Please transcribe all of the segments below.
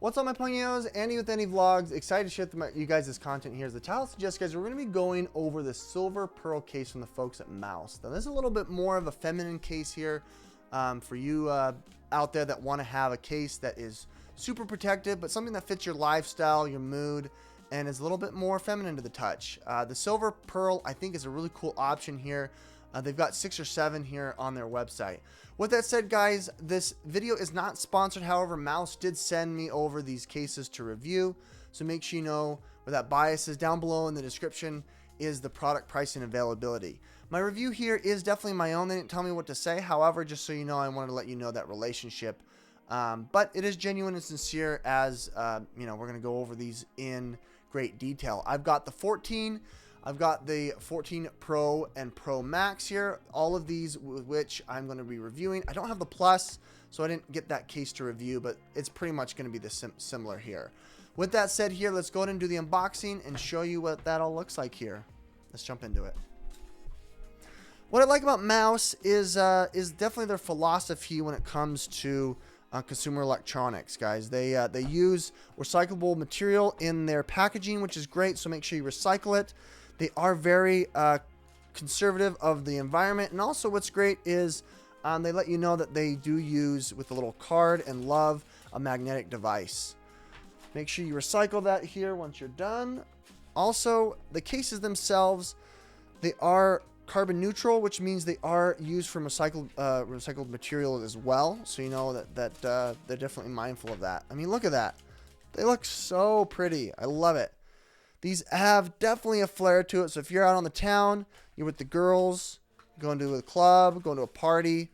What's up, my Pungios? Andy with Andy Vlogs. Excited to share with you guys this content here. As the title suggests, guys, we're going to be going over the silver pearl case from the folks at Mous. Now, this is a little bit more of a feminine case here for you out there that want to have a case that is super protective, but something that fits your lifestyle, your mood, and is a little bit more feminine to the touch. The silver pearl, I think, is a really cool option here. They've got 6 or 7 here on their website. With that said, guys, this video is not sponsored. However, Mous did send me over these cases to review. So make sure you know where that bias is. Down below in the description is the product pricing availability. My review here is definitely my own. They didn't tell me what to say. However, just so you know, I wanted to let you know that relationship. But it is genuine and sincere as, you know, we're going to go over these in great detail. I've got the 14. I've got the 14 Pro and Pro Max here, all of these which I'm going to be reviewing. I don't have the Plus, so I didn't get that case to review, but it's pretty much going to be similar here. With that said here, let's go ahead and do the unboxing and show you what that all looks like here. Let's jump into it. What I like about Mous is definitely their philosophy when it comes to consumer electronics, guys. They use recyclable material in their packaging, which is great, so make sure you recycle it. They are very conservative of the environment, and also what's great is they let you know that they do use, with a little card and love, a magnetic device. Make sure you recycle that here once you're done. Also, the cases themselves, they are carbon neutral, which means they are used from recycled material as well, so you know that they're definitely mindful of that. I mean, look at that. They look so pretty. I love it. These have definitely a flair to it. So if you're out on the town, you're with the girls, going to a club, going to a party,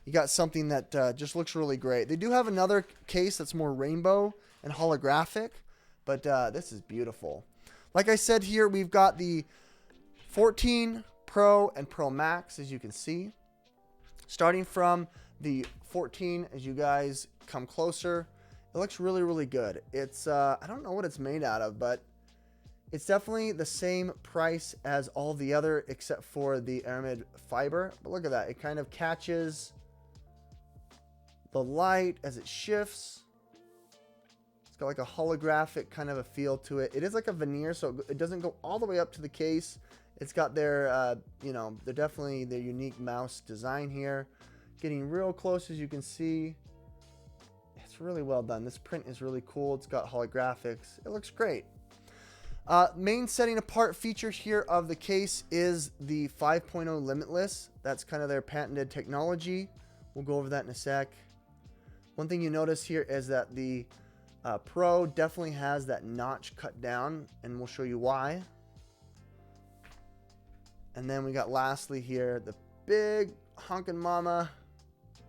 you got something that just looks really great. They do have another case that's more rainbow and holographic, but this is beautiful. Like I said here, we've got the 14 Pro and Pro Max, as you can see. Starting from the 14, as you guys come closer, it looks really, really good. It's, I don't know what it's made out of, but it's definitely the same price as all the other except for the aramid fiber. But look at that. It kind of catches the light as it shifts. It's got like a holographic kind of a feel to it. It is like a veneer, so it doesn't go all the way up to the case. It's got their, you know, they're definitely their unique Mous design here. Getting real close, as you can see. It's really well done. This print is really cool. It's got holographics. It looks great. Main setting apart feature here of the case is the 5.0 Limitless. That's kind of their patented technology. We'll go over that in a sec. One thing you notice here is that the Pro definitely has that notch cut down, and we'll show you why. And then we got lastly here the big honkin' mama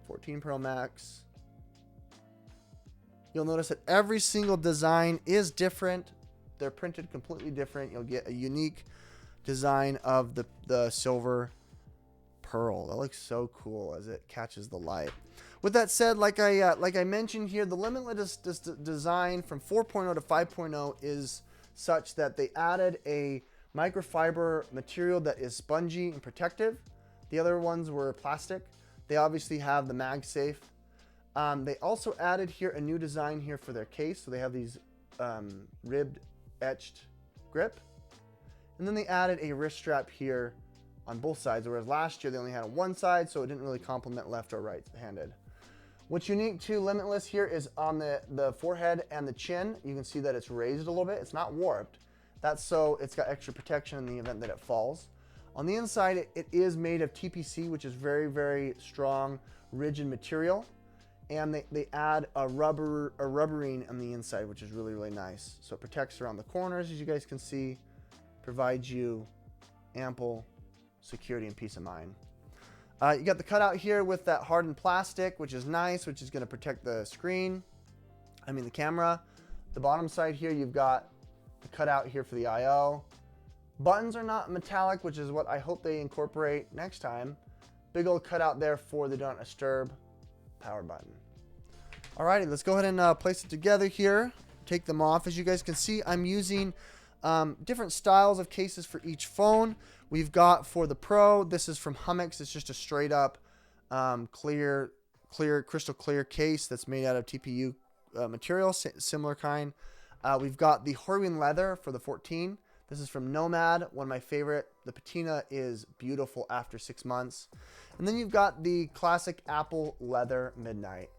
14 Pro Max. You'll notice that every single design is different. They're printed completely different. You'll get a unique design of the silver pearl. That looks so cool as it catches the light. With that said, like I mentioned here, the Limitless design from 4.0 to 5.0 is such that they added a microfiber material that is spongy and protective. The other ones were plastic. They obviously have the MagSafe. They also added here a new design here for their case. So they have these ribbed etched grip, and then they added a wrist strap here on both sides, whereas last year they only had on one side, so it didn't really complement left or right handed. What's unique to Limitless here is on the forehead and the chin. You can see that it's raised a little bit. It's not warped. That's so it's got extra protection in the event that it falls. On the inside, it is made of TPC, which is very, very strong, rigid material. And they add a rubbering on the inside, which is really, really nice. So it protects around the corners, as you guys can see, provides you ample security and peace of mind. You got the cutout here with that hardened plastic, which is nice, which is going to protect the screen. I mean the camera. The bottom side here, you've got the cutout here for the I/O. Buttons are not metallic, which is what I hope they incorporate next time. Big old cutout there for the Do Not Disturb power button. Alrighty, let's go ahead and place it together here. Take them off. As you guys can see, I'm using different styles of cases for each phone. We've got for the Pro, this is from Humixx. It's just a straight up crystal clear case that's made out of TPU material, similar kind. We've got the Horween leather for the 14. This is from Nomad, one of my favorite. The patina is beautiful after 6 months. And then you've got the classic Apple leather Midnight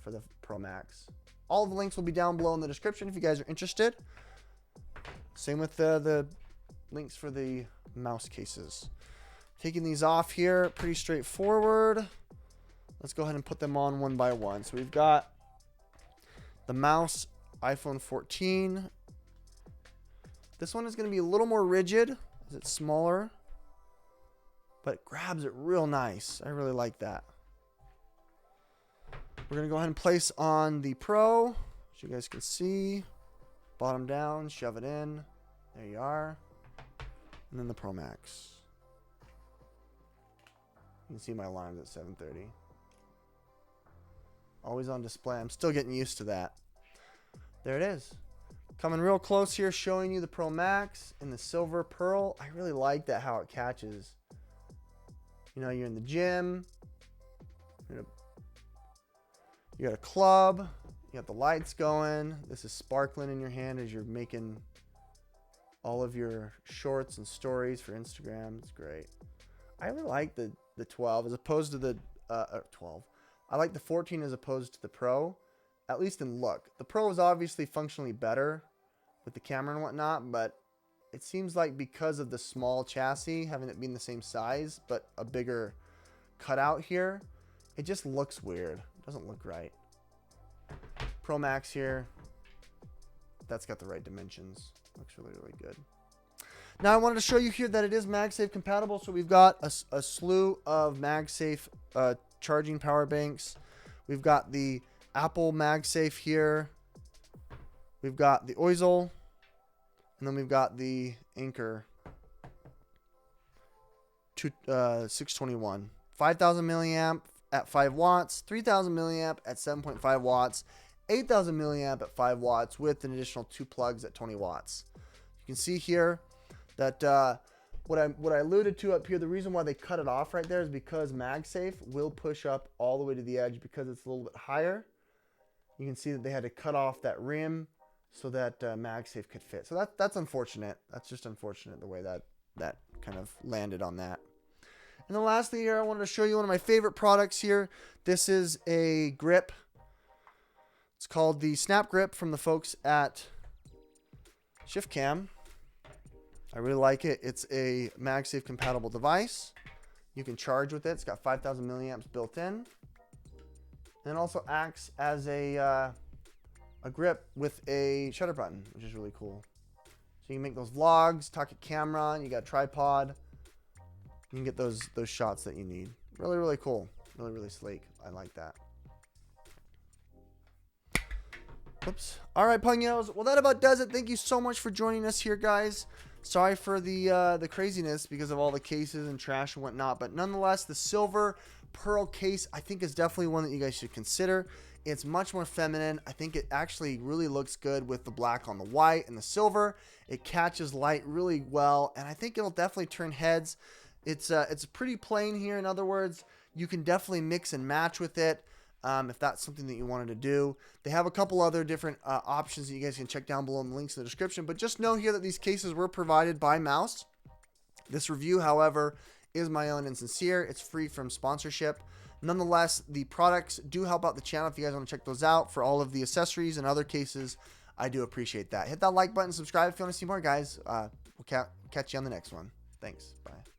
for the Pro Max. All of the links will be down below in the description if you guys are interested. Same with the links for the mouse cases. Taking these off here, pretty straightforward. Let's go ahead and put them on one by one. So we've got the mouse iPhone 14. This one is going to be a little more rigid as it's smaller, but it grabs it real nice. I really like that. We're going to go ahead and place on the Pro, as you guys can see. Bottom down, shove it in. There you are. And then the Pro Max. You can see my alarms at 7:30. Always on display. I'm still getting used to that. There it is. Coming real close here, showing you the Pro Max in the silver pearl. I really like that, how it catches. You know, you're in the gym. You got a club. You got the lights going. This is sparkling in your hand as you're making all of your shorts and stories for Instagram. It's great. I really like the 12 as opposed to the 12. I like the 14 as opposed to the Pro, at least in look. The Pro is obviously functionally better with the camera and whatnot, but it seems like because of the small chassis, having it being the same size, but a bigger cutout here, it just looks weird. It doesn't look right. Pro Max here, that's got the right dimensions. Looks really, really good. Now I wanted to show you here that it is MagSafe compatible. So we've got a slew of MagSafe charging power banks. We've got the Apple MagSafe here. We've got the Oisle. And then we've got the Anker 621. 5,000 milliamp at 5 watts. 3,000 milliamp at 7.5 watts. 8,000 milliamp at 5 watts with an additional 2 plugs at 20 watts. You can see here that what I alluded to up here, the reason why they cut it off right there is because MagSafe will push up all the way to the edge because it's a little bit higher. You can see that they had to cut off that rim so that MagSafe could fit. So that's unfortunate. That's just unfortunate the way that kind of landed on that. And then lastly here, I wanted to show you one of my favorite products here. This is a grip. It's called the Snap Grip from the folks at ShiftCam. I really like it. It's a MagSafe compatible device. You can charge with it. It's got 5,000 milliamps built in. And it also acts as a grip with a shutter button, which is really cool. So you can make those vlogs, talk at camera, and you got a tripod. You can get those shots that you need. Really, really cool. Really, really sleek. I like that. Oops. All right, Pugnos. Well, that about does it. Thank you so much for joining us here, guys. Sorry for the craziness because of all the cases and trash and whatnot, but nonetheless, the silver pearl case I think is definitely one that you guys should consider. It's much more feminine. I think it actually really looks good with the black on the white and the silver. It catches light really well, and I think it'll definitely turn heads. It's pretty plain here. In other words, you can definitely mix and match with it. If that's something that you wanted to do. They have a couple other different options that you guys can check down below in the links in the description. But just know here that these cases were provided by Mous. This review, however, is my own and sincere. It's free from sponsorship. Nonetheless, the products do help out the channel if you guys want to check those out. For all of the accessories and other cases, I do appreciate that. Hit that like button, subscribe if you want to see more, guys. We'll catch you on the next one. Thanks. Bye.